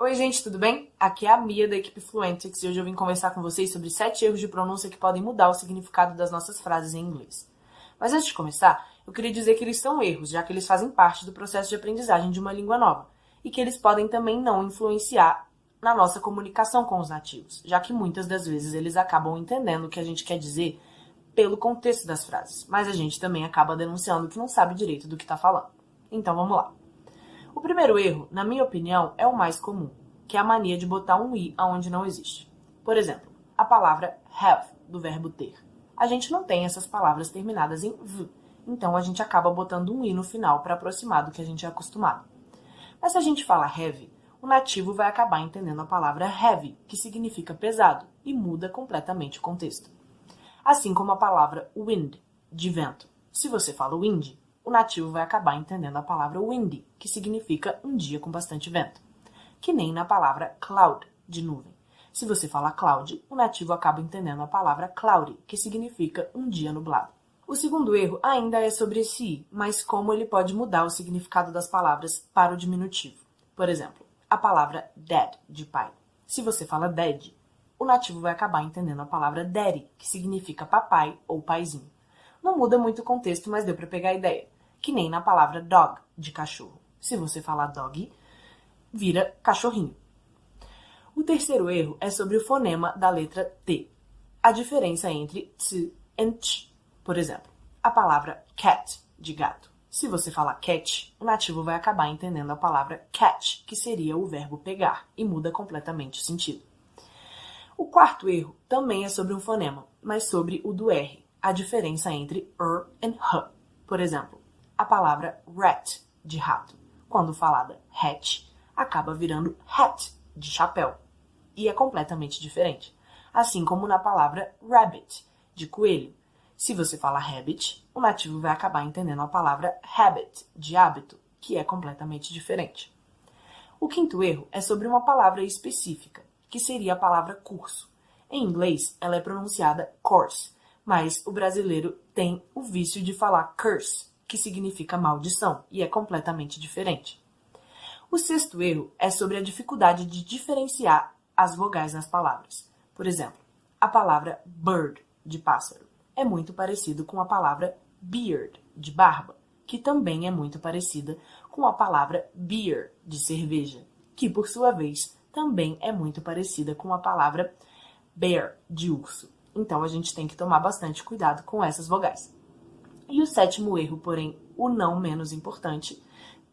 Oi gente, tudo bem? Aqui é a Mia da equipe Fluentix e hoje eu vim conversar com vocês sobre 7 erros de pronúncia que podem mudar o significado das nossas frases em inglês. Mas antes de começar, eu queria dizer que eles são erros, já que eles fazem parte do processo de aprendizagem de uma língua nova, e que eles podem também não influenciar na nossa comunicação com os nativos, já que muitas das vezes eles acabam entendendo o que a gente quer dizer pelo contexto das frases, mas a gente também acaba denunciando que não sabe direito do que está falando. Então vamos lá. O primeiro erro, na minha opinião, é o mais comum, que é a mania de botar um i onde não existe. Por exemplo, a palavra have, do verbo ter. A gente não tem essas palavras terminadas em v, então a gente acaba botando um i no final para aproximar do que a gente é acostumado. Mas se a gente fala have, o nativo vai acabar entendendo a palavra heavy, que significa pesado, e muda completamente o contexto. Assim como a palavra wind, de vento. Se você fala wind, o nativo vai acabar entendendo a palavra windy, que significa um dia com bastante vento. Que nem na palavra cloud, de nuvem. Se você fala cloud, o nativo acaba entendendo a palavra cloudy, que significa um dia nublado. O segundo erro ainda é sobre esse i, mas como ele pode mudar o significado das palavras para o diminutivo. Por exemplo, a palavra dad, de pai. Se você fala dad, o nativo vai acabar entendendo a palavra daddy, que significa papai ou paizinho. Não muda muito o contexto, mas deu para pegar a ideia. Que nem na palavra dog, de cachorro. Se você falar dog, vira cachorrinho. O terceiro erro é sobre o fonema da letra T. A diferença entre t e ch. Por exemplo, a palavra cat, de gato. Se você falar cat, o nativo vai acabar entendendo a palavra catch, que seria o verbo pegar, e muda completamente o sentido. O quarto erro também é sobre um fonema, mas sobre o do R. A diferença entre e h. Por exemplo, a palavra rat, de rato, quando falada hat, acaba virando hat, de chapéu, e é completamente diferente. Assim como na palavra rabbit, de coelho. Se você fala rabbit, o nativo vai acabar entendendo a palavra habit, de hábito, que é completamente diferente. O quinto erro é sobre uma palavra específica, que seria a palavra curso. Em inglês, ela é pronunciada course, mas o brasileiro tem o vício de falar curse, que significa maldição, e é completamente diferente. O sexto erro é sobre a dificuldade de diferenciar as vogais nas palavras. Por exemplo, a palavra bird, de pássaro, é muito parecido com a palavra beard, de barba, que também é muito parecida com a palavra beer, de cerveja, que por sua vez também é muito parecida com a palavra bear, de urso. Então a gente tem que tomar bastante cuidado com essas vogais. E o sétimo erro, porém o não menos importante,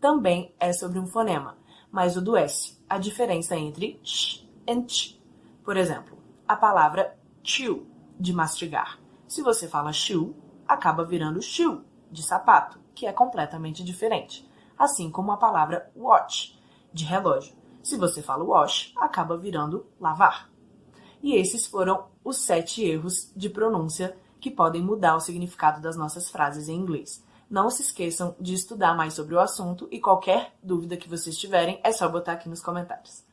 também é sobre um fonema, mas o do S, a diferença entre sh e ch. Por exemplo, a palavra chew, de mastigar. Se você fala shoe, acaba virando shoe, de sapato, que é completamente diferente. Assim como a palavra watch, de relógio. Se você fala wash, acaba virando lavar. E esses foram os 7 erros de pronúncia que podem mudar o significado das nossas frases em inglês. Não se esqueçam de estudar mais sobre o assunto e qualquer dúvida que vocês tiverem é só botar aqui nos comentários.